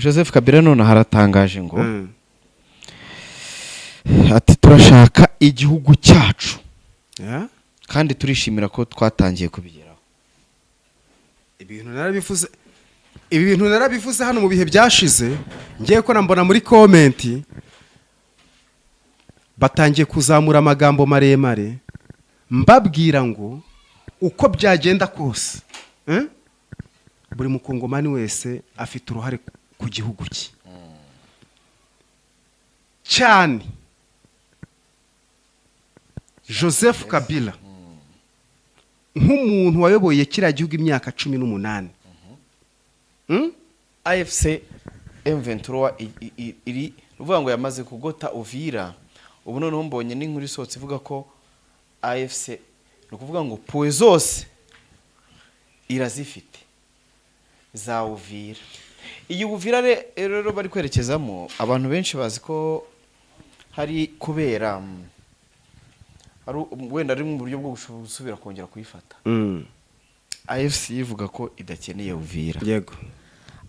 Joseph Kabila none haratangaje ngo ati turashaka igihugu cyacu kandi turishimira ko twatangiye kubigeraho. Ibi bintu narabivuze hano mu bihe byashize, ngiye ko nambona muri comment batangiye kuzamura amagambo maremare mbabwira ngo uko byagenda kose buri mukongomani wese afite uruhare ku gihugu cye cyane. Joseph Kabila nk'umuntu wayoboye kiriya gihugu imyaka 18 AFC M23 iri uvuga ngo yamaze kugota Uvira. Ubu noneho mbonye n'inkuru isotse ivuga ko AFC no kuvuga ngo poe zose irazifite za Uvira. Iyi Uvira rero bari kwerekezamo abantu benshi bazi ko hari kubera ari wenda ari mu buryo bwo gusubira kongera kuyifata. AFC ivuga ko idakeneye Uvira. Yego.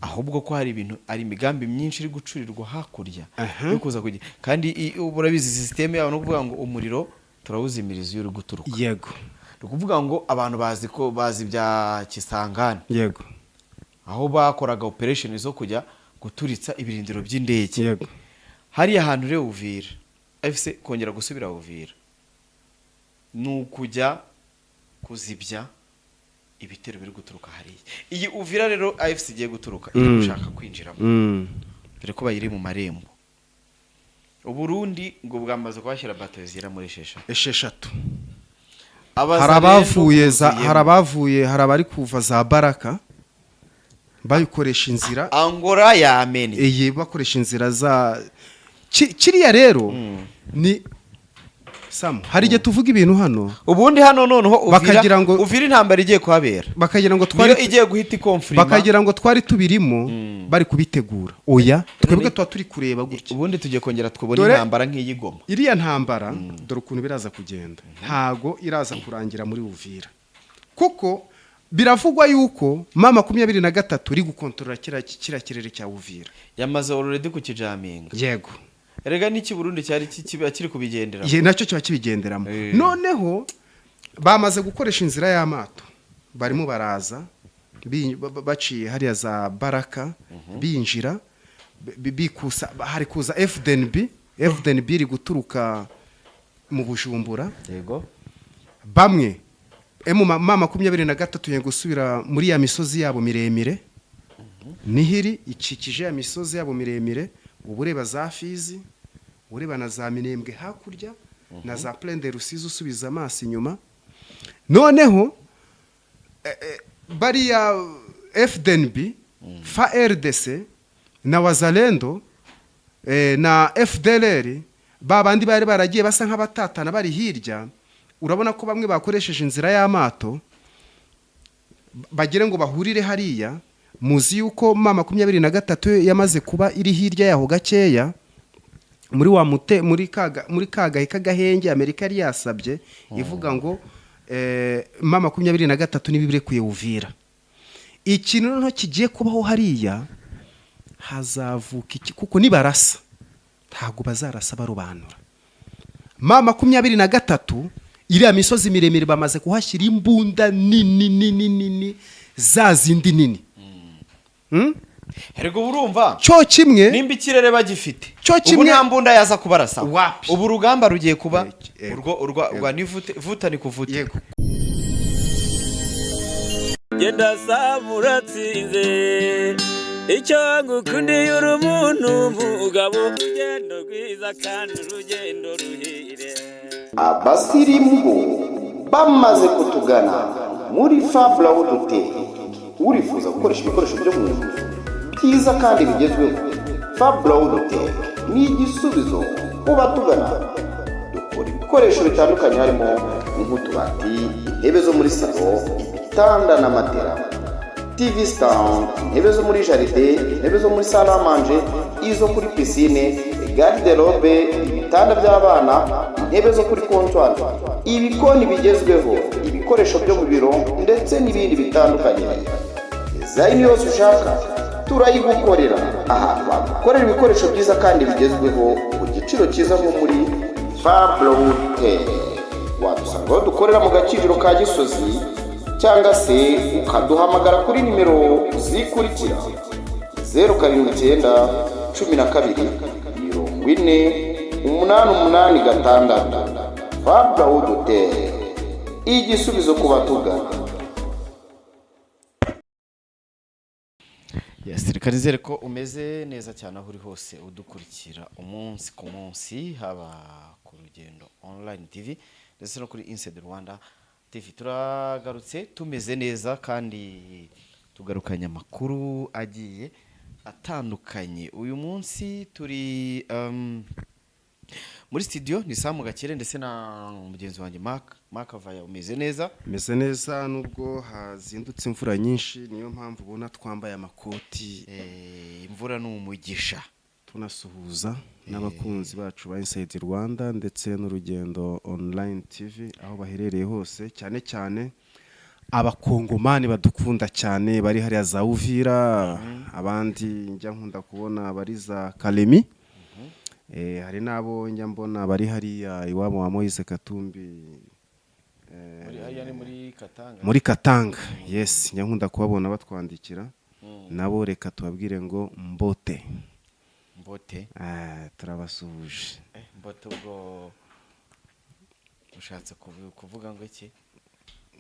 Ahubwo ko hari ibintu ari imigambi myinshi iri gucurirwa hakurya yo kuza kugira kandi uburabizi system yabo no kuvuga ngo umuriro turawuzimiriza iyo uri guturuka. Yego. Kuvuga ngo abantu bazi ko bazi bya Kisangani. Yego. Aho bakoraga operation zo kujya guturitsa ibirindiro by'indege. Yego. Hari ahantu re Uvira AFC kongera gusubira Uvira nukujya kuzibya ibitero biri guturuka hariya. Iyi Uvira rero AFC igiye guturuka iri gushaka kwinjiramo dore ko bayiri mu marembo. Uburundi ngo bwamaze kwashyira bato zira muri esheshatu. Harabavuye harabari kuva za Baraka bayikoresha inzira Angola yamene bakoresha inzira za kiriya rero ni Sam hari igihe tuvuga ibintu hano ubundi hano noneho bakagira ngo Uvira intambara igiye kuhabera bakagira ngo twari igiye guhita ikonfirima bakagira ngo twari tubirimo bari kubitegura oya twebwe tuba turi kureba gutya ubundi tugiye kongera twubona intambara nk'iyigoma. Iriya ntambara dore ukuntu biraza kugenda ntago iraza kurangira muri Uvira kuko biravugwa yuko mama 23 iri gukontorora kira kirere cya Uvira yamaze already ku kijaminga. Yego. Erega niki Burundi cyari kiri kubigendera. Ye nacyo cyo kibigenderamo. Noneho bamaze gukoresha inzira y'amato. Barimo baraza baciye hariya za Baraka binjira bikusa hari kuza FDNB iri guturuka mu Bujumbura. Yego. Bamwe mama 23 yego gusubira muri ya misozi yabo miremire. Nihiri ikikije ya misozi yabo miremire. Ubureba za Fizi, ureba na za Minembwe hakurya na za Plaine de Rusizi usubiza amaso inyuma. Noneho bariya FDNB, FARDC na Wazalendo na FDLR babandi bari baragiye basa nk'abatatana bari hirya. Urabona ko bamwe bakoresheje inzira y'amato bagire ngo bahurire hariya. Muzi yuko mama 23 yamaze kuba iri hirya yaho gakeya muri wa muri kaga kagahenge Amerika yari yasabye ivuga ngo mama 23 nibibire kuye Uvira. Ikintu nto kigiye kubaho hariya hazavuka iki kuko nibarasa ntago bazarasa barobanura. Mama 23 iriya misozi miremire bamaze kuhashyira imbunda nini za zindi nini. Herego urumva cyo kimwe nimba ikirere bagifite ubu nta mbunda yaza kubarasa wapi ubu rugamba rugiye kuba urwa nivuta ni kuvuta. Yego. Genda samuratsinze icyo ngukundiye uri umuntu mugabo urugendo rwiza kandi urugendo ruhire. Abasirimu bamaze kutugana muri Fabla Hotel. Urifuza gukoresha ibikoresho byo mu nzu byiza kandi bigezweho, Fabla Hotel ni igisubizo ku batugana. Dukora ibikoresho bitandukanye harimo nk'utubati, intebe zo muri salo, ibitanda na matera, TV stand, intebe zo muri jaride, intebe zo muri salle à manger, izo kuri piscine, garde-robe, ibitanda by'abana, intebe zo kuri comptoir, ibikoni bigezweho, ibikoresho byo mu biro ndetse n'ibindi bitandukanye. Design yose ushaka turayigukorera. Aha bagukorera ibikoresho byiza kandi bigezweho ku giciro cyiza nko muri Fablote. Wadusanga aho dukorera mu Gakiriro ka Gisozi cyangwa se ukaduhamagara kuri nimero zikurikira 079 12 40 Fablote, igisubizo ku batugana. Reka nizere ko umeze neza cyane aho uri hose udukurikira umunsi ku munsi, haba ku Rugendo Online TV ndetse no kuri Inside Rwanda TV. Turagarutse tumeze neza kandi tugarukanye amakuru agiye atandukanye. Uyu munsi turi muri studio ni Samu Gakire ndetse na mugenzi wanjye Mark Avaya. Umeze neza? Meze neza nubwo hazindutse imvura nyinshi, niyo mpamvu ubona twambaye amakoti. Imvura ni umugisha. Tunasuhuza n'abakunzi bacu ba Inside Rwanda ndetse n'Urugendo Online TV aho baherereye hose, cyane cyane abakongomani badukunda cyane bari hariya za Uvira, abandi njya nkunda kubona bari za Kalemi. Hari nabo njya mbona bari hariya iwabo wa Moise Katumbi, muri Katanga. Yes, njya nkunda kubabona batwandikira. Nabo reka tubabwire ngo mbote. Turabasuhuje. Mbote ubwo ushatse kuvuga ngo iki?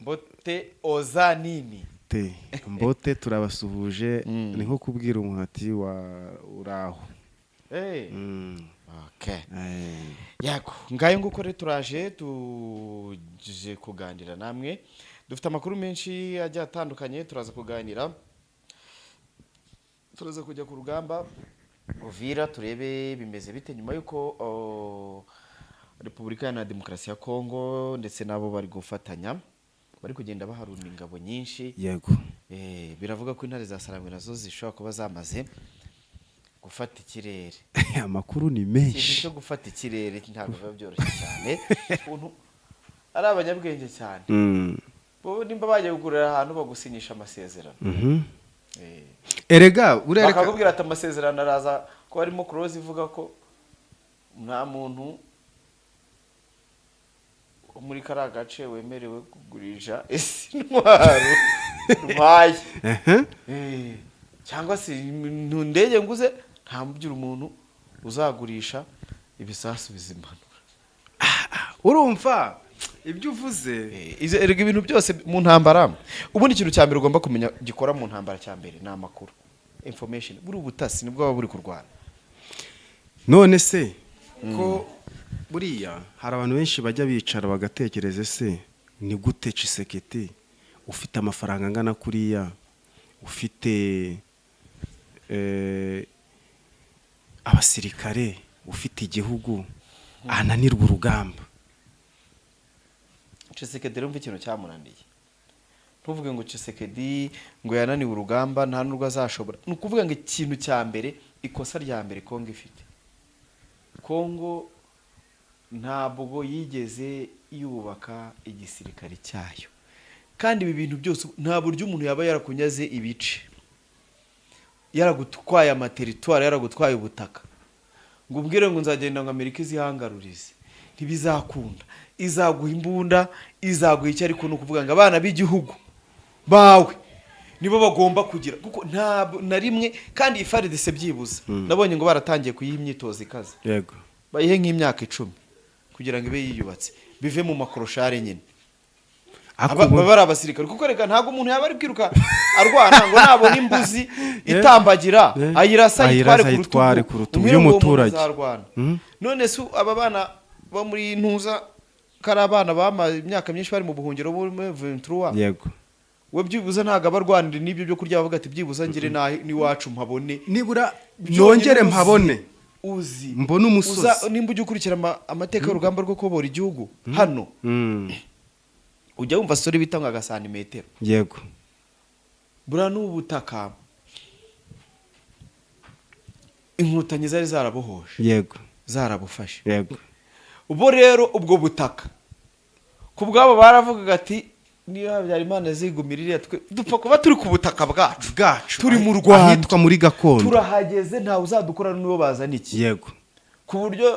Mbote oza nini? Mbote turabasuhuje, ni nko kubwira umuhati wa uraho. Okay. Yego, ngayo nguko rero tuje kuganira namwe. Dufite amakuru menshi ajya atandukanye, turaza kuganira. Turaza kujya ku rugamba Uvira, turebe bimeze bite nyuma yuko Repubulika ya Demokarasi ya Kongo ndetse nabo bari gufatanya, bari kugenda baharuna ingabo nyinshi. Yego. Biravuga ko intare za Sarangwe nazo zishobora kuba zamaze gufata ikirere. Amakuru ni menshi. Ikintu cyo gufata ikirere ntabwo biba byoroshye cyane. Umuntu ari abanyabwenge cyane. Bo nimba bagiye kugurira ahantu bagusinyisha amasezerano. Erega urereka bakakubwira ati amasezerano araza ko harimo clause ivuga ko nta muntu muri kara gace wemerewe kugurisha intwaro ntwaye. Cyangwa se ndege nguze nta mubyira umuntu uzagurisha ibisasu bizimanura. Urumva ibyo uvuze? Erega ibintu byose mu ntambara, ubundi ikintu cya mbere ugomba kumenya gikora mu ntambara cya mbere ni amakuru, information. Buri ubutasi nibwo baba buri kurwana. None se ko buriya hari abantu benshi bajya bicara bagatekereza, se ni gute Tshisekedi ufite amafaranga angana kuriya, ufite abasirikare, ufite igihugu, ananirwa urugamba? Tshisekedi rumva ikintu cyamunaniye. Ntuvuge ngo Tshisekedi ngo yananiwe urugamba nta nurwo azashobora. Ni ukuvuga ngo ikintu cya mbere, ikosa rya mbere Kongo ifite, Kongo ntabwo yigeze yubaka igisirikare cyayo. Kandi ibi bintu byose nta buryo umuntu yaba yarakunyaze ibice, yaragutwaye amateritwari, yaragutwaye ubutaka, ngo ubwire ngo nzagenda ngo Amerika izihangarurize. Ntibizakunda. Izaguha imbunda, izaguha icyo, ariko no kuvuga ngo abana b'igihugu bawe nibo bagomba kugira, kuko nta na rimwe. Kandi ifaridese byibuza nabonye ngo baratangiye kuyiha imyitozo ikaze. Yego. Bayihe nk'imyaka 10 kugira ngo ibe yiyubatse, bive mu makoroshare nyine. Bari abasirikare, kuko reka ntago umuntu yaba ari kwiruka arwana ngo nabona imbuzi itambagira ayirasa yitware ku rutugu y'umuturage. None se aba bana bo muri ntuza karabana bama imyaka myinshi bari mu buhungiro muri 23. Yego. We byibuza ntago abarwanira n'ibyo byo kurya, bavuga ati byibuza ngire ni wacu mpabone, nibura nongere mpabone, uzi mbona umusozi. Nimba ujye ukurikira amateka y'urugamba rwo kubora igihugu hano, ujya wumva story bita ngo agasantimetero. Yego. Bura n'ubutaka inkotanyi zari zarabohoje. Yego. Zarabufashe. Yego. Ubo rero ubwo butaka kubwabo baravugaga ati niyo Habyarimana zigumirira dupfa kuba turi ku butaka bwacu turi mu ahitwa Rwanda muri gakondo turahageze ntawe uzadukora n'uwo bazana iki yego ku buryo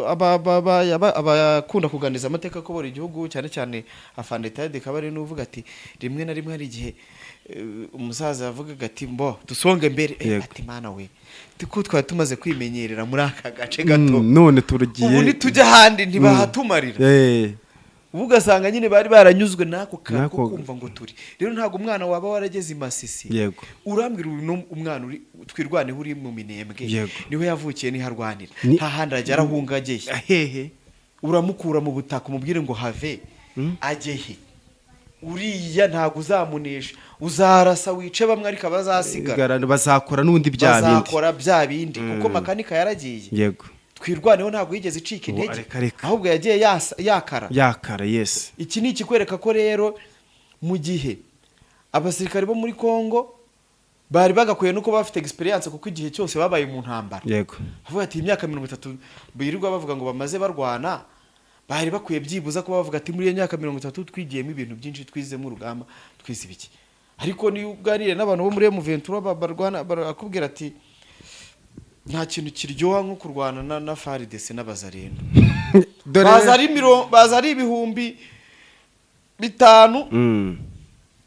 abakunda kuganiza amateka ko buri gihugu cyane cyane afandetade kabari n'uvuga ati rimwe na rimwe hari igihe umusaza yavugaga ati mbo dusonge mbere ati mana we ko twari tumaze kwimenyerera muri aka gace gato none turugiye ubu nitujya ahandi ntibahatumarira ubu ugasanga nyine bari baranyuzwe n'ako kako kumva ngo turi rero ntabwo umwana waba warageze i Masisi urambwira umwana twirwaneho uri mu Minembwe niwe yavukiye niho arwanira nta handi ajya arahunga ageye hehe uramukura mu butaka umubwire ngo have agehe uriya ntabwo uzamunesha uzarasa wice bamwe ariko bazasigara bazakora n'undi bya bindi kuko makanika yaragiye yego twirwaneho ntabwo yigeze icika intege ahubwo yagiye yakara yes iki ni ikikwereka ko rero mu gihe abasirikare bo muri Kongo bari bagakwiye nuko bafite experience kuko igihe cyose babaye mu ntambara yego bavuga ati imyaka 30 birirwa bavuga ngo bamaze barwana bari bakwiye byibuza ko bavuga ati muri iyo myaka 30 twigiyemo ibintu byinshi twizemo urugamba twize ibiki ariko ni uganire n'abantu bo muri M23 barwana barakubwira ati nta kintu kiryoha nko kurwana na FARDC n'abazarendo baza ari ibihumbi 5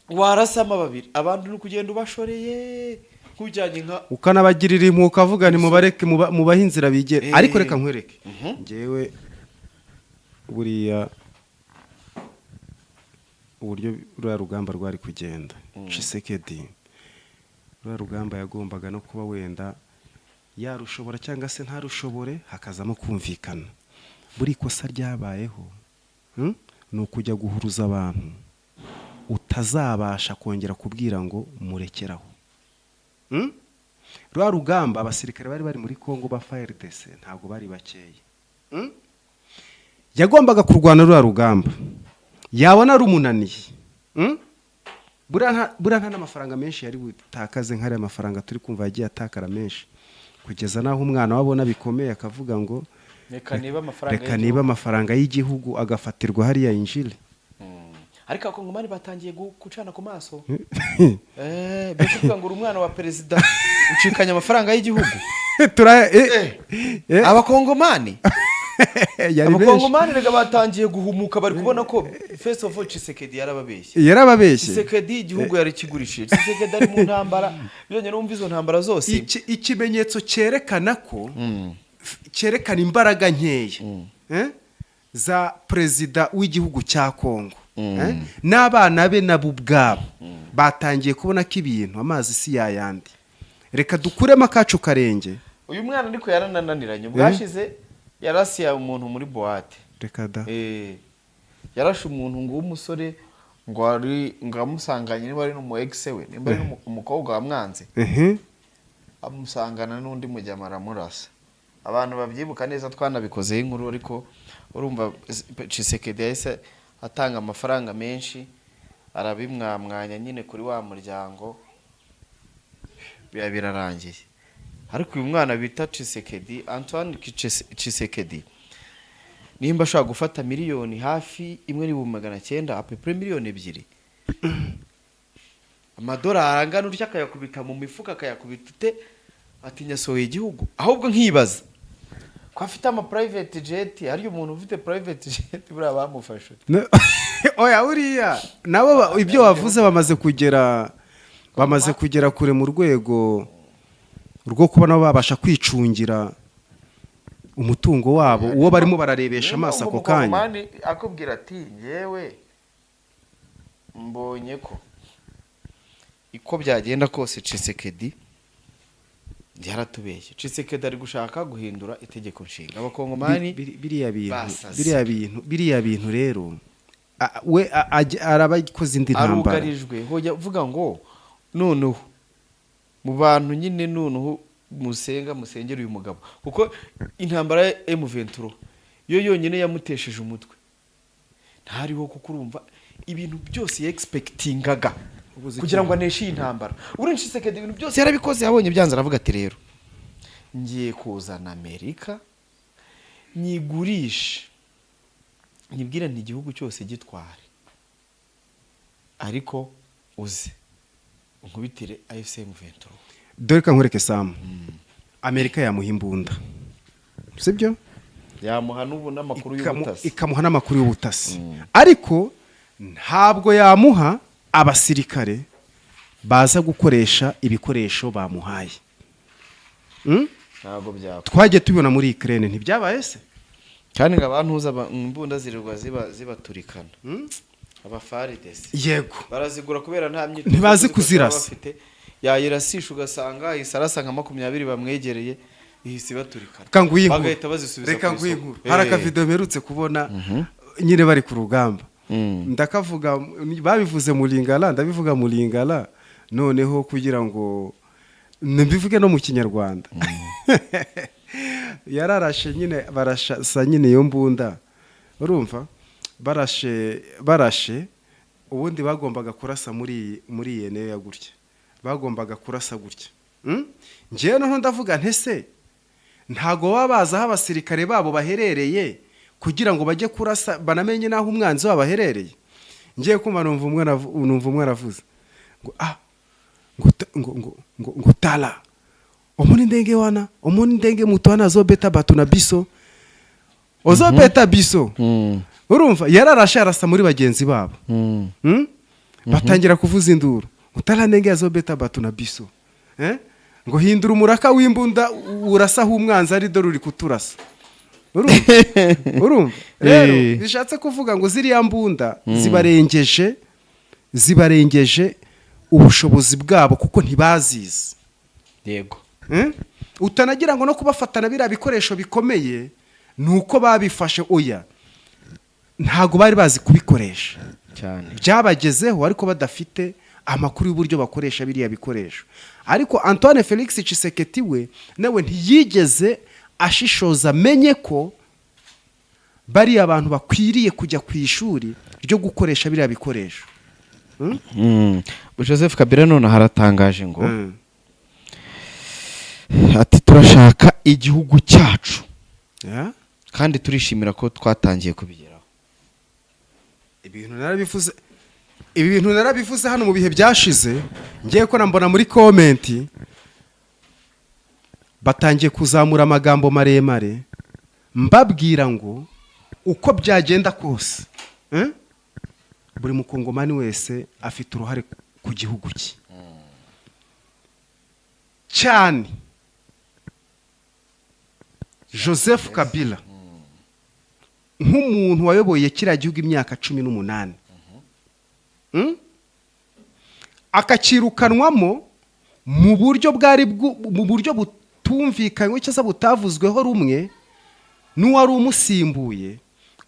warasama babiri abantu no kugenda ubashoreye kujyanye nka ukanabagirira impu ukavuga ni mubareke mubahe inzira bigere ariko reka nkwereke ngewe buriya uburyo rwa rugamba rwari kugenda Tshisekedi rwa rugamba yagombaga no kuba wenda yarushobora cyangwa se ntarushobore hakazamo kumvikana buri kosa ryabayeho ni ukujya guhuruza abantu utazabasha kongera kubwira ngo murekeraho rwa rugamba abasirikare bari muri Kongo ba FARDC ntabwo bari bakeye yagombaga kurwana rwa rugamba yabona rumunaniye buriya nta n'amafaranga menshi yari butakaze nk'ariya mafaranga turi kumva yagiye atakara menshi kugeza naho umwana wabona bikomeye akavuga ngo reka niba amafaranga y'igihugu agafatirwa hariya injile ariko abakongomani batangiye gucana ku maso bivuga ngo umwana wa perezida ucikanya amafaranga y'igihugu abakongomani rega batangiye guhumuka bari kubona ko first of all Tshisekedi yarababeshye Tshisekedi igihugu yari kigurishije Tshisekedi ari mu ntambara byonyine numva izo ntambara zose ikimenyetso cyerekana ko cyerekana imbaraga nkeya za perezida w'igihugu cya Kongo n'abana be nabo ubwabo batangiye kubona ko ibintu amazi si yayandi reka dukuremo akacu karenge uyu mwana ariko yaranananiranye bwashize yarasiya umuntu muri boîte reka da yarashe umuntu ngo umusore ngo ari ngamusanganye niba ari no ex we nimba ari umukobwa wamwanze amusangana n'undi mujyamara murasa abantu babyibuka neza twanabikoze inkuru ariko urumva Tshisekedi yahise atanga amafaranga menshi arabimwamwanya nyine kuri wa muryango birarangiye ariko uyu mwana bita Tshisekedi Antoine Tshisekedi nimba ashaka gufata miliyoni hafi 1,900 apepre miliyoni 2 amadolari angana urya akayakubita mu mifuka akayakubita ute atinya sohoye igihugu ahubwo nkibaza ko afite ama private jet ari umuntu ufite private jet bura bamufashe oya uriya nabo ibyo wavuze bamaze kugera kure mu rwego rwo kuba nabo babasha kwicungira umutungo wabo uwo barimo bararebesha amaso ako kanya akubwira ati yewe mbonye ko iko byagenda kose Tshisekedi yaratubeshye Tshisekedi ari gushaka guhindura itegeko nshinga abakongomani biriya bintu rero we arabakoze indi ntambara arugarijwe hoya uvuga ngo noneho mu bantu nyine noneho musengera uyu mugabo kuko intambara ya M23 yo yonyine yamutesheje umutwe ntariho kuko urumva ibintu byose expectingaga kugira ngo aneshe intambara urenshi Tshisekedi ibintu byose yarabikoze yabonye byanze aravuga ati rero ngiye kuzana Amerika nyigurisha nyibwira nti igihugu cyose gitware ariko uze unkubitire AFC M23. dore ka nkwereke Sam, Amerika yamuha imbunda, sibyo? Yamuha n'ubu n'amakuru y'ubutasi, ikamuha n'amakuru y'ubutasi, ariko ntabwo yamuha abasirikare baza gukoresha ibikoresho bamuhaye. ntabwo byaba. Twagiye tubibona muri Ukraine, ntibyabaye se? Kandi ngo abantuza imbunda zirirwa zibaturikana. Abafaridesi Yego, barazigura kubera nta myitozo, ntibazi kuzirasa. Yayirasisha ugasanga isarasa nka 20 bamwegereye ihise baturikana, bagahita bazisubiza. Reka ngwinkuru, hari akavideo mperutse kubona nyine bari ku rugamba, ndakavuga babivuze mu Lingala, ndabivuga mu Lingala, noneho kugira ngo mbivuge no mu Kinyarwanda. Yararashe nyine, barashasa nyine iyo mbunda, urumva, barashe ubundi bagombaga kurasa muri yene ya gutya, bagombaga kurasa gutya. Ngewe noneho ndavuga ntese ntago babaza aho abasirikare babo baherereye kugira ngo bajye kurasa banamenye naho umwanzi wabo aherereye. Ngiye kumva numva umwe aravuze ngo tala omoni ndenge wana, omoni ndenge mutwana zobeta batu na biso ozobeta biso. Urumva yararashe arasa muri bagenzi babo, batangira kuvuza induru, utala ndenge azobeta batu na biso, ngo hindura umuraka w'imbunda urasaho umwanzi ari dore uri kuturasa. Urumva rero bishatse kuvuga ngo ziriya mbunda zibarengeje ubushobozi bwabo kuko ntibazizi. Yego, utanagira ngo no kubafatana biriya bikoresho bikomeye nuko babifashe, oya ntago bari bazi kubikoresha cyane, byabagezeho ariko badafite amakuru y'uburyo bakoresha biriya bikoresho. Ariko Antoine Felix Tshisekedi we nawe ntiyigeze ashishoza amenye ko bari abantu bakwiriye kujya ku ishuri ryo gukoresha biriya bikoresho. Joseph Kabila none haratangaje ngo ati turashaka igihugu cyacu, kandi turishimira ko twatangiye kubigeraho. Ibi bintu narabivuze hano mu bihe byashize, ngiye ko nambona muri komenti batangiye kuzamura amagambo maremare mbabwira ngo uko byagenda kose buri mukongomani wese afite uruhare ku gihugu cye cyane. Joseph Kabila nk'umuntu wayoboye kiriya gihugu imyaka 18, akakirukanwamo mu buryo butumvikanywe cyangwa butavuzweho rumwe n'uwari umusimbuye,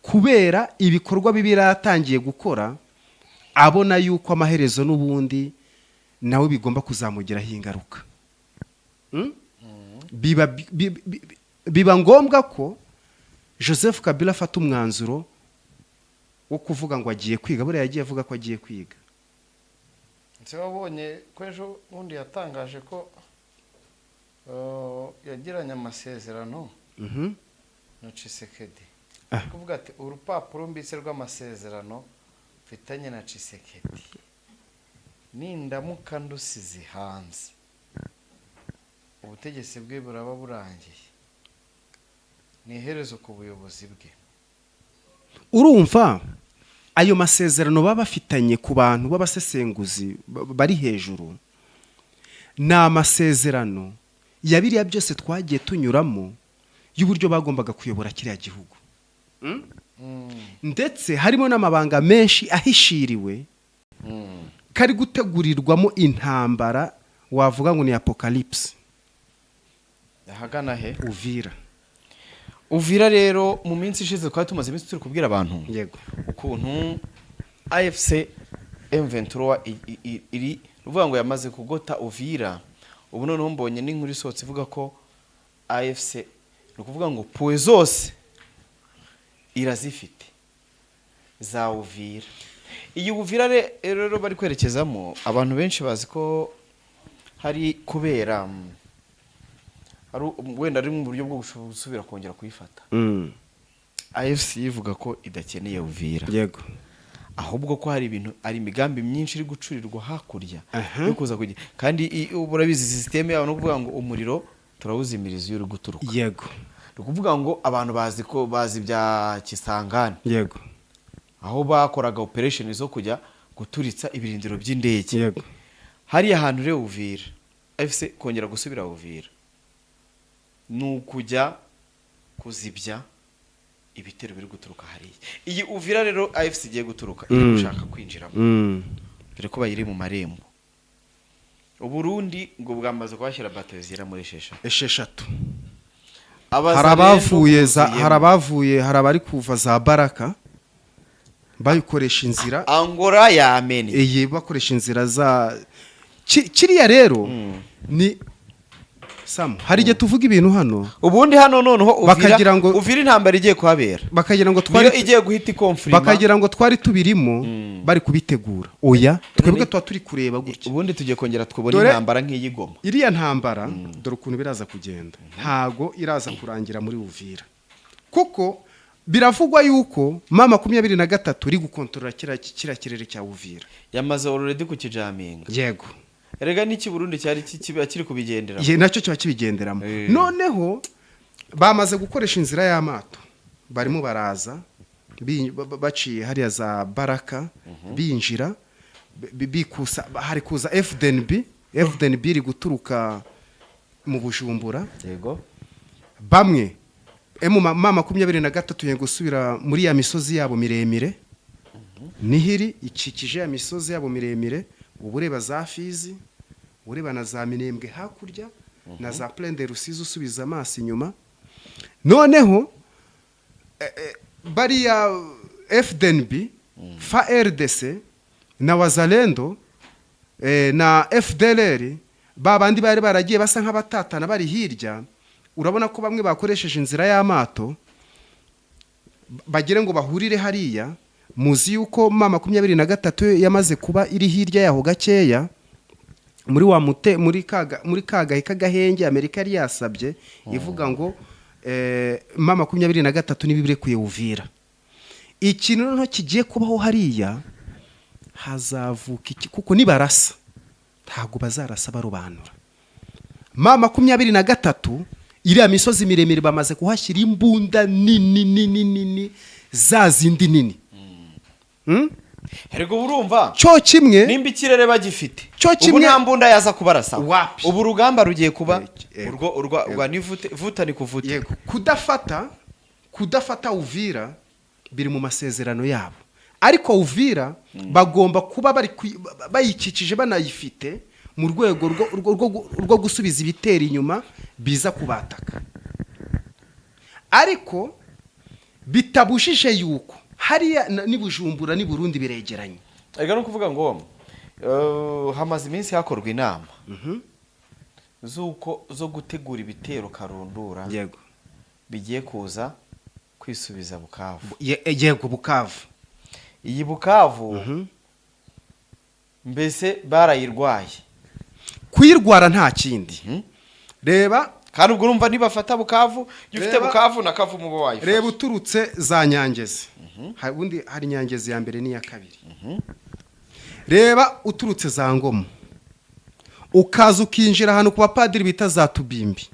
kubera ibikorwa bibi yaratangiye gukora, abona yuko amaherezo n'ubundi nawe bigomba kuzamugiraho ingaruka. Biba ngombwa ko Joseph Kabila afata umwanzuro wo kuvuga ngo agiye kwiga. Buriya yagiye avuga ko agiye kwiga. Nse wabonye ko ejo bundi yatangaje ko yagiranye amasezerano na Tshisekedi, kuvuga ati urupapuro mbitse rw'amasezerano mfitanye na Tshisekedi nindamuka ndusize hanze ubutegetsi bwe buraba burangiye, ni iherezo ku buyobozi bwe. Urumva ayo masezerano baba bafitanye ku bantu b'abasesenguzi bari hejuru, ni amasezerano ya biriya byose twagiye tunyuramo y'uburyo bagombaga kuyobora kiriya gihugu. Ndetse harimo n'amabanga menshi ahishiriwe kari gutegurirwamo intambara, wavuga ngo ni apocalypse. Ahagana he? Uvira rero mu minsi ishize twari tumaze iminsi turi kubwira abantu yego ukuntu AFC M23 iri ruvuga ngo yamaze kugota Uvira. Ubu noneho mbonye n'inkuru isohotse ivuga ko AFC no kuvuga ngo puwe zose irazifite za Uvira. Iyi Uvira rero bari kwerekezamo, abantu benshi bazi ko hari kubera wenda ari mu buryo bwo gusubira kongera kuyifata. AFC ivuga ko idakeneye Uvira. Yego. ahubwo ko hari imigambi myinshi iri gucurirwa hakurya yo kuza kugira kandi urabizi systeme yabo no kuvuga ngo umuriro turawuzimiriza iyo uri guturuka. Yego. Ukuvuga ngo abantu bazi bya Kisangani. Yego. Aho bakoraga operation zo kujya guturitsa ibirindiro by'indege. Yego. Hari ahantu rero Uvira afise kongera gusubira Uvira nukujya kuzibya ibitero biri guturuka hariya. Iyi Uvira rero AFC igiye guturuka iri gushaka kwinjiramo dore ko bayiri mu marembo. Uburundi ngo bwamaze kubashyira bateaux zira muri esheshatu. Harabavuye harabari kuva za Baraka bayikoresha inzira Angola yamene bakoresha inzira za kiriya rero ni Sam hari igihe tuvuga ibintu hano ubundi hano noneho Uvira intambara igiye kuhabera bakagira ngo twari igiye guhita ikonfirima bakagira ngo twari tubirimo bari kubitegura oya twebwe tuba turi kureba gutya ubundi tugiye kongera twubona intambara nk'iyigoma iriya ntambara dore ukuntu biraza kugenda ntago iraza kurangira muri Uvira kuko biravugwa yuko mama 23 iri gukontorora kira kirere cya Uvira yamaze already ku kijaminga. Yego. Erega niki Burundi cyari kiri kubigendera. Ye nacyo cyo kibigenderamo. Noneho bamaze gukoresha inzira y'amato. Barimo baraza baciye hariya za Baraka binjira bikusa hari kuza FDNB iri guturuka mu Bujumbura. Yego. Bamwe mama 23 yego gusubira muri ya misozi yabo miremire. Nihiri ikikije ya misozi yabo miremire ubureba za Fizi ureba na za Minembwe hakurya na za Plaine de Rusizi usubiza amaso inyuma. Noneho bari ya FDNB FARDC na Wazalendo na FDLR babandi bari baragiye basa nk'abatatana bari hirya. Urabona ko bamwe bakoresheje inzira y'amato bagire ngo bahurire hariya. Muzi yuko mama 23 yamaze kuba iri hirya yaho gakeya muri kaga kagahenge Amerika yari yasabye ivuga ngo mama 23 nibibire kuye Uvira. Ikintu nto kigiye kubaho hariya hazavuka iki kuko nibarasa ntago bazarasa barobanura. Mama 23 iri misozi miremire bamaze kuhashyira imbunda nini za zindi nini. Herego urumva cyo kimwe nimba ikirere bagifite ubu nta mbunda yaza kubarasa wapi ubu rugamba rugiye kuba urwa vuta ni kuvuta. Yego kudafata Uvira biri mu masezerano yabo ariko Uvira bagomba kuba bari bayikikije banayifite mu rwego rwo gusubiza ibitera inyuma biza kubataka ariko bitabujije yuko hariya ni Bujumbura ni Burundi biregeranye. Ega no kuvuga ngo hamaze iminsi hakorwa inama zo gutegura ibitero karundura. Yego. Bigiye kuza kwisubiza Bukavu. Yego Bukavu. Iyi Bukavu mbese barayirwaye. Kuyirwara nta kindi. Reba kandi ubwo urumva nibafata Bukavu gifite Bukavu na Kavu mubo wayo. Reba uturutse za Nyangezi. Ubundi hari Nyangezi ya mbere ni ya kabiri. Reba uturutse za Ngomo. Ukaza ukinjira hano ku bapadiri bita za Tubimbi.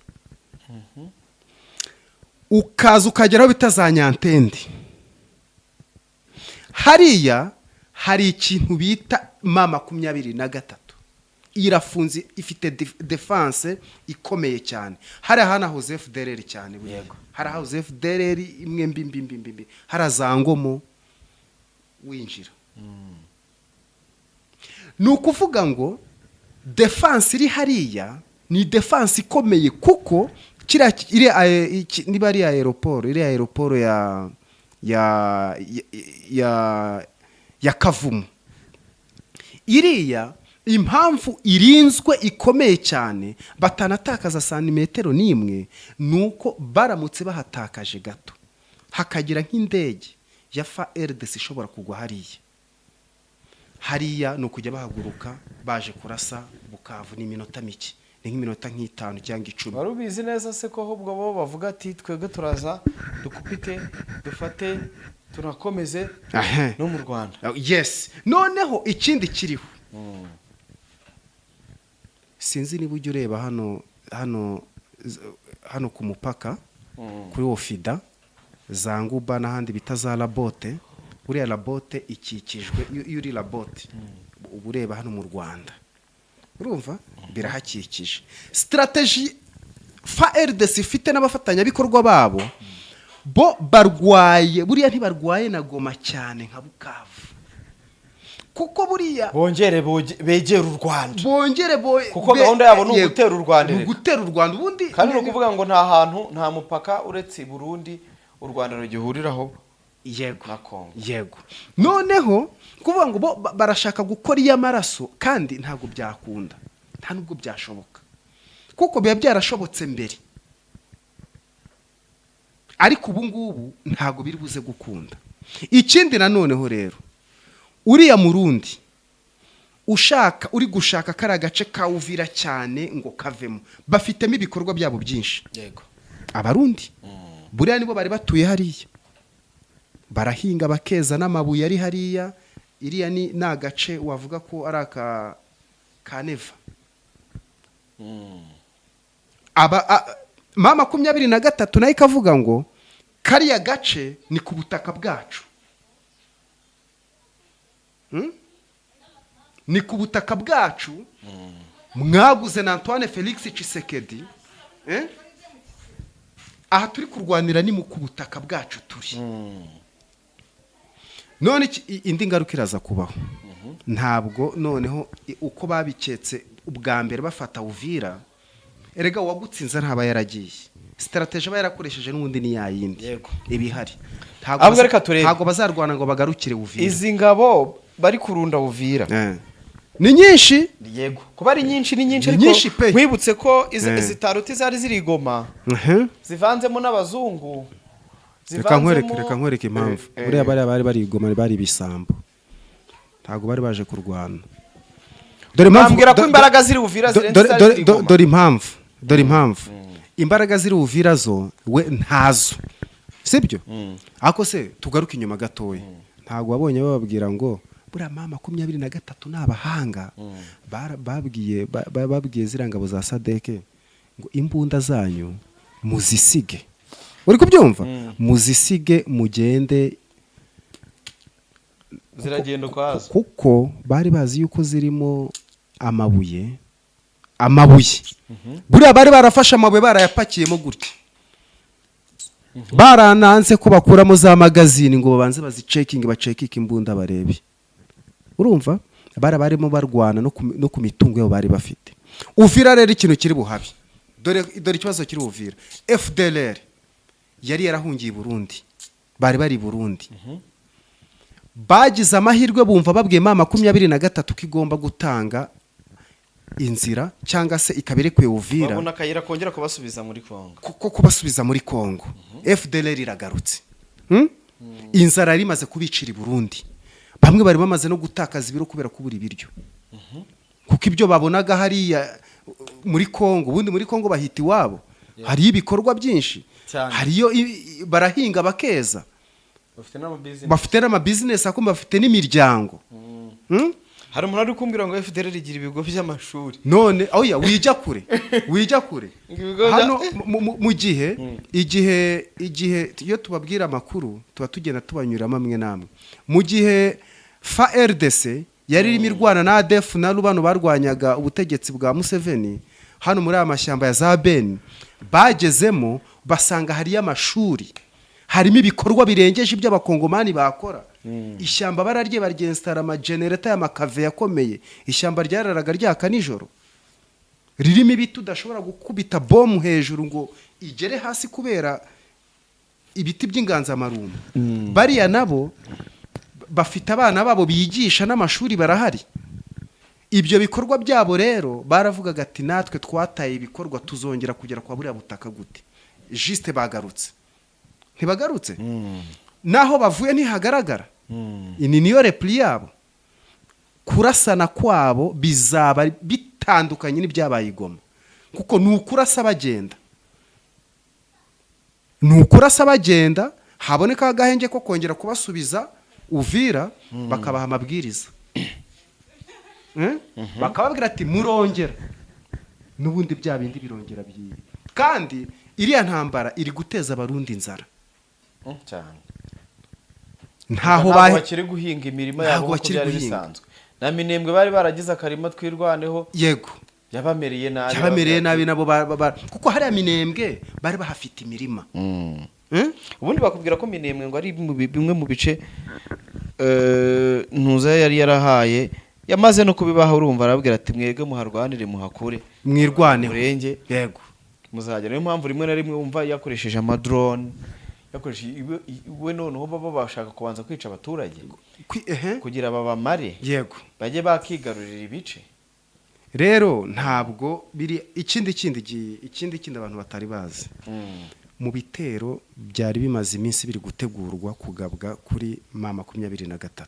Ukaza ukageraho bita za Nyantende. Hariya hari ikintu bita mama 23. Irafunze ifite defense ikomeye cyane. Hari hana Joseph Dereri cyane Yego. Hari Joseph Dereri imwe mbimbi. Hari za Ngomo winjira. Nukuvuga ngo defense iri hariya ni defense ikomeye kuko kira iri bari aeroport ya Kavumu. Iriya impamvu irinzwe ikomeye cyane batanatakaza santimetero nimwe nuko baramutse bahatakaje gato hakagira nk'indege ya FARDC ishobora kugwa hariya no kujya bahaguruka baje kurasa Bukavu ni minota mike ni nk'iminota nk'itanu cyangwa 10. Barubizi neza se ko ahubwo bo bavuga ati twebwe turaza dukupite dufate turakomeze Ahe. no mu Rwanda. Yes, noneho ikindi kiriho sinzi niba ujya ureba hano ku mupaka kuri Ofida za Nguba n'ahandi bita za Labote. Uriya Labote ikikijwe, iyo uri Labote uba ureba hano mu Rwanda, urumva birahakikije. Strategy FARDC ifite n'abafatanyabikorwa babo bo barwaye, buriya ntibarwaye na Goma cyane nka Bukavu, kuko buriya bongere begera u Rwanda, kuko be, gahunda yabo ni ugutera u Rwanda, ni ugutera u Rwanda. Ubundi kandi no kuvuga ngo nta hantu nta mupaka uretse Burundi u Rwanda rugihuriraho yego na Kongo. Yego, noneho kuvuga ngo bo barashaka gukora iy'amaraso, kandi ntabwo byakunda, nta nubwo byashoboka, kuko biba byarashobotse mbere, ariko ubu ngubu ntabwo biri buze gukunda. Ikindi nanoneho rero, uriya Murundi uri gushaka kari agace ka Uvira cyane ngo kavemo, bafitemo ibikorwa byabo byinshi. Yego, Abarundi buriya nibo bari batuye hariya, barahinga bakeza n'amabuye ari hariya. Iriya ni agace wavuga ko ari ka Neva. Mama 23 nayo ikavuga ngo kariya gace ni ku butaka bwacu, ni ku butaka bwacu mwaguze na Antoine Felix Tshisekedi, aha turi kurwanira ni ku butaka bwacu turi. None indi ngaruka iraza kubaho, ntabwo noneho uko babiketse ubwa mbere bafata Uvira, erega wagutsinze ntaba yaragiye, strategy aba yarakoresheje n'ubundi ni yayindi. Yego, ibihari ntabwo bazarwana ngo bagarukire Uvira. Izi ngabo bari kurunda Uvira ni nyinshi. Yego, kuba ari nyinshi, ni nyinshi, ariko mwibutse ko zitaruti zari ziri Goma, zivanzemo n'abazungu. Reka nkwereke impamvu. Buriya bari Goma, bari ibisambo, ntabwo bari baje kurwana. Bambwira ko imbaraga ziri Uvira zirenze. Dore impamvu imbaraga ziri Uvira zo we ntazo, sibyo? Ako se tugaruke inyuma gatoya, ntabwo wabonye bababwira ngo buriya mama 23 n'abahanga babwiye zirangabo za Sadeke ngo imbunda zanyu muzisige. Uri kubyumva? Muzisige mugende, ziragenda kwazo, kuko bari bazi yuko zirimo amabuye. Buriya bari barafashe amabuye barayapakiyemo gutya, barananze ko bakuramo za magazine ngo babanze bacekike imbunda barebe. Urumva barimo barwana no ku mitungo yabo bari bafite. Uvira rero ikintu kiri buhabi, dore ikibazo kiri Uvira. FDLR yari yarahungiye Burundi, bari Burundi, bagize amahirwe bumva babwiye mama 23 ko igomba gutanga inzira cyangwa se ikabirekuye Uvira, babona akayira kongera kubasubiza muri Kongo, kuko kubasubiza muri Kongo. FDLR iragarutse, inzara yari imaze kubicira i Burundi, bamwe bari bamaze no gutakaza ibiro kubera kubura ibiryo, kuko ibyo babonaga hariya muri Kongo, ubundi muri Kongo bahita iwabo, hari ibikorwa byinshi, hariyo barahinga bakeza, bafite n'amabusiness akomeye, bafite n'imiryango. Hari umuntu ari kumbwira ngo FDLR igira ibigo by'amashuri. None oya, wijya kure hano mu igihe iyo tubabwira amakuru tuba tugenda tubanyuramo amwe namwe. Mu gihe FARDC yari irimo irwana na ADF na rubano barwanyaga ubutegetsi bwa Museveni hano muri amashyamba ya za Beni, bagezemo basanga hari amashuri, harimo ibikorwa birengeje ibyo abakongomani bakora. Ishyamba bararye baryenstara ama generator y'amakave yakomeye, ishyamba ryararaga ryaka nijoro, ririmo ibiti udashobora gukubita bomb hejuru ngo igere hasi kubera ibiti by'inganzamarumbu. Bariya nabo bafite abana babo bigisha n'amashuri barahari. Ibyo bikorwa byabo rero baravugaga ati natwe twataye ibikorwa tuzongera kugera kwa buriya butaka gute. Juste bagarutse, ntibagarutse, naho bavuye ntihagaragara. Ini niyo repli yabo, kurasana kwabo bizaba bitandukanye n'ibyabaye i Goma, kuko nukurasa bagenda haboneka agahenge ko kongera kubasubiza Uvira bakabaha amabwiriza bakababwira ati murongera n'ubundi bya bindi birongera byiye kandi iriya ntambara iri guteza abarundi inzara cyane ntaho bakiri guhinga imirima yabo kuko byari bisanzwe na Minembwe bari baragize akarima twirwaneho yego yabamereye nabi nabo kuko hariya Minembwe bari bahafite imirima ubundi bakubwira ko Minembwe ngo ari bimwe mu bice ntuza yari yarahaye yamaze no kubibaha urumva arabwira ati mwege muharwanire muhakure mwirwane murenge yego muzagera niyo mpamvu rimwe na rimwe wumva yakoresheje amadrone yakoresheje we noneho baba bashaka kubanza kwica abaturage kugira babamare yego bajye bakigarurira ibice rero ntabwo biri ikindi abantu batari bazi mu bitero byari bimaze iminsi biri gutegurwa kugabwa kuri M23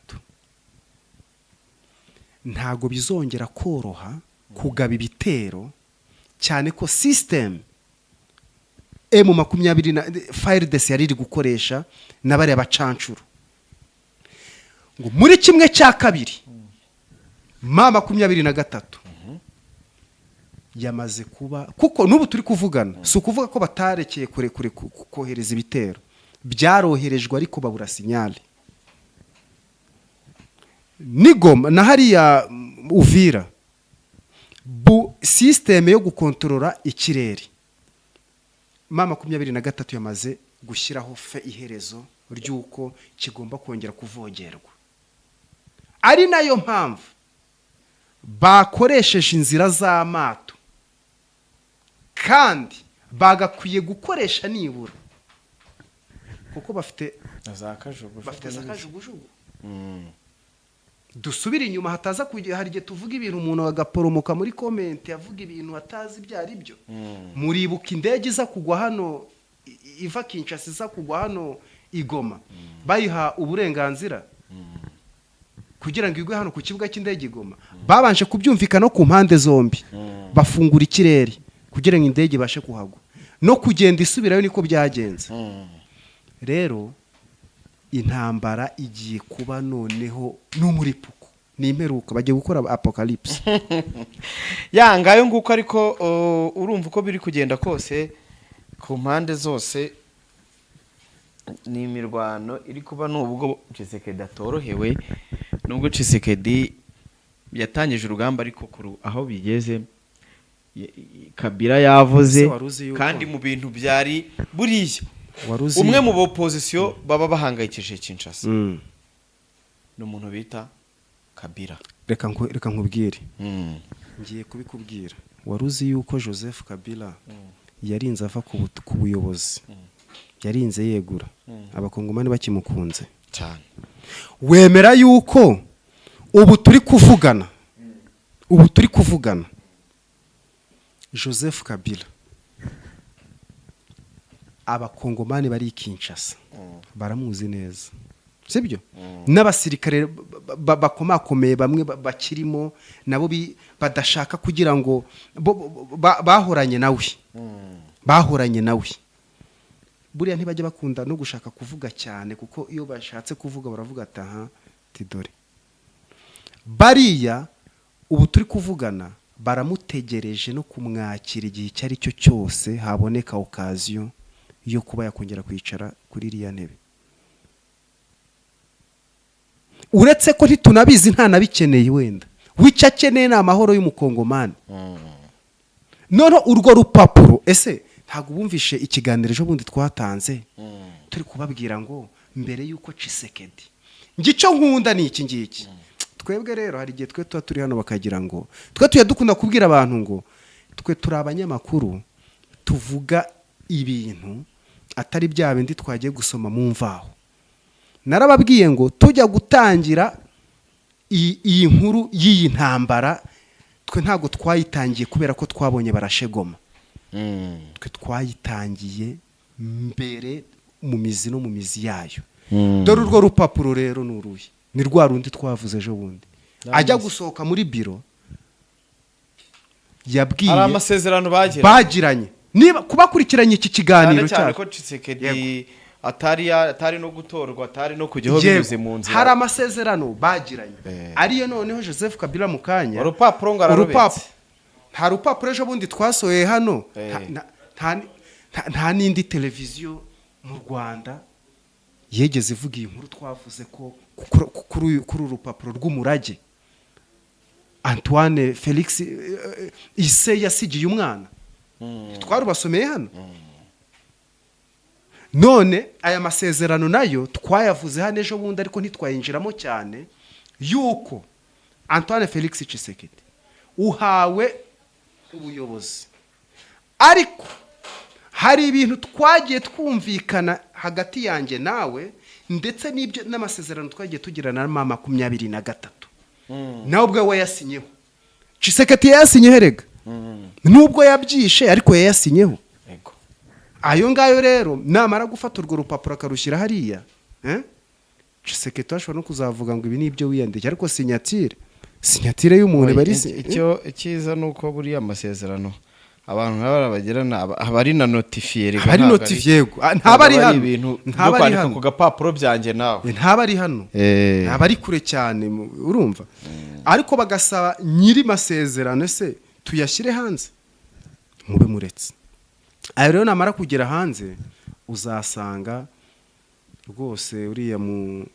ntago bizongera koroha kugaba ibitero cyane ko system M20 FARDC yari iri gukoresha n'abari abacancuru ngo muri kimwe cya kabiri M23 yamaze kuba kuko nubu turi kuvugana si ukuvuga ko batarekeye kure kohereza ibitero byaroherejwe ariko babura sinyale nigoma na hariya Uvira system yo gukontorora ikirere M23 yamaze gushyiraho iherezo ry'uko kigomba kongera kuvogerwa ari nayo mpamvu bakoresheje inzira z'amato kandi bagakwiye gukoresha nibura kuko bafite za kajugujugu dusubira inyuma hataza kujya hari igihe tuvuga ibintu umuntu agaporomoka muri comment yavuga ibintu atazi byari byo muribuka indege iza kugwa hano iva Kinshasa iza kugwa hano Igoma bayiha uburenganzira kugira ngo igwe hano ku kibuga cy'indege Igoma babanje kubyumvikana ku mpande zombi bafungura ikirere kugira ngo indege ibashe kuhagwa no kugenda isubirayo niko byagenze rero intambara igiye kuba noneho n'umuripuko ni imperuka bagiye gukora apocalypse yangayo nguko ariko urumva uko biri kugenda kose ku mpande zose ni imirwano iri kuba n'ubwo Tshisekedi atorohewe nubwo Tshisekedi yatangije urugamba ariko aho bigeze Kabila yavuze kandi mu bintu byari buriya umwe mu opposition baba bahangayikishije Kinshasa n'umuntu bita Kabila reka nkubwire ngiye kubikubwira waruzi yuko Joseph Kabila yarinze ava ku buyobozi yarinze yegura abakongomani bakimukunze cyane wemera yuko ubu turi kuvugana Joseph Kabila abakongomani bari Kinshasa baramuzi neza sibyo n'abasirikare bakomakomeye bamwe bakirimo nabo badashaka kugira ngo bahoranye nawe buriya ntibajya bakunda no gushaka kuvuga cyane kuko iyo bashatse kuvuga baravuga ataha tidore bariya ubu turi kuvugana baramutegereje no kumwakira igihe icyo ari cyo cyose haboneka occasion yo kuba yakongera kwicara kuri iriya ntebe uretse ko ntitunabizi nta nabikeneye wenda wicyo akeneye ni amahoro y'umukongomani noneho urwo rupapuro ese ntabwo bumvishe ikiganiro ejo bundi twatanze turi kubabwira ngo mbere y'uko Tshisekedi ngicyo nkunda ni iki ngiki twebwe rero hari igihe twe tuba turi hano bakagira ngo twe tuya dukunda kubwira abantu ngo twe turi abanyamakuru tuvuga ibintu atari bya bindi twagiye gusoma mu mvaho narababwiye ngo tujya gutangira iyi nkuru y'iyi ntambara twe ntabwo twayitangiye kubera ko twabonye barashegoma twe twayitangiye mbere mu mizi no mu mizi yayo dore urwo rupapuro rero n'uruye ni rwa rundi twavuze ejo bundi ajya gusohoka muri biro yabwiye hari amasezerano bagiranye niba kubakurikiranye iki kiganiro cyane ko Tshisekedi atari no gutorwa atari no kujyaho binyuze mu nzira hari amasezerano bagiranye ariyo noneho Joseph Kabila mu kanya urupapuro ngo ararubetse nta rupapuro ejo bundi twasohoye hano nta n'indi televiziyo mu Rwanda yegeze ivuga iyi nkuru twavuze ko kuri uru rupapuro rw'umurage Antoine Felix ise yasigiye umwana twarubasomeye hano none aya masezerano nayo twayavuze hano ejo bundi ariko ntitwayinjiramo cyane yuko Antoine Felix Tshisekedi uhawe ubuyobozi ariko hari ibintu twagiye twumvikana hagati yanjye nawe ndetse n'ibyo n'amasezerano twagiye tugirana na 23 nawe ubwo wayasinyeho Tshisekedi yayasinyeho erega nubwo yabyishe ariko yayasinyeho ayo ngayo rero namara gufata urwo rupapuro akarushyira hariya Tshisekedi ashobora no kuzavuga ngo ibi ni ibyo wiyandike ariko sinyatire y'umuntu bari icyo cyiza nuko buri amasezerano abantu n'abagirana abari na notifier abari notifier ntabari hano ibintu ntabari hano ku gapapuro byanjye nawe ntabari hano abari kure cyane urumva ariko bagasaba nyiri masezerano se tuyashyire hanze mube muretse ayo rero namara kugera hanze uzasanga rwose uriya mu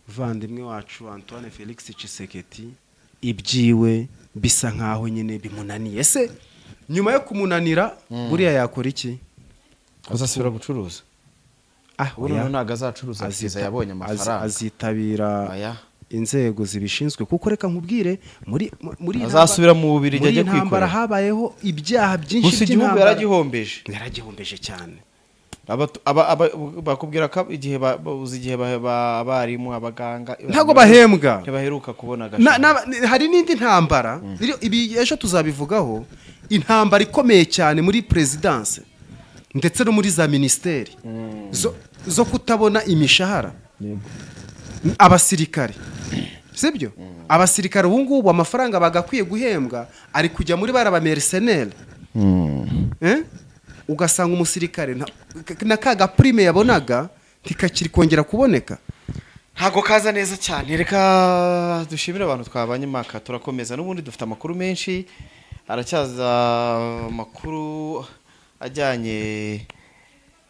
vandimwe wacu Antoine Felix Tshisekedi ibyiwe bisa nkaho nyine bimunaniye se nyuma yo kumunanira buriya yakora iki azasubira gucuruza umuntu ntago azacuruza asiza yabonye amafaranga azitabira inzego zibishinzwe kuko reka nkubwire muri azasubira mu bubiri ajya kwikorera habayeho ibyaha byinshi by'igihugu yaragihombeje cyane bakubwira ko igihe abarimu abaganga ntago bahembwa ntibaheruka kubona hari n'indi ntambara ibi ejo tuzabivugaho intambara ikomeye cyane muri presidence ndetse no muri za ministeri zo kutabona imishahara abasirikare sibyo abasirikare ubu ngubu amafaranga bagakwiye guhembwa ari kujya muri baraba mercenaire ugasanga umusirikare na kaga prime yabonaga ntikakiri kongera kuboneka ntago kaza neza cyane reka dushimire abantu twabanye maka turakomeza n'ubundi dufite amakuru menshi aracyaza amakuru ajyanye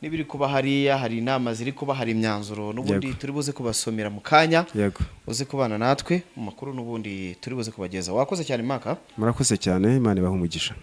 n'ibiri kuba hariya hari inama ziri kuba hari imyanzuro n'ubundi turi buze kubasomera mu kanya uze kubana natwe mu makuru n'ubundi turi buze kubageza wakoze cyane maka murakoze cyane Imana ibahe umugisha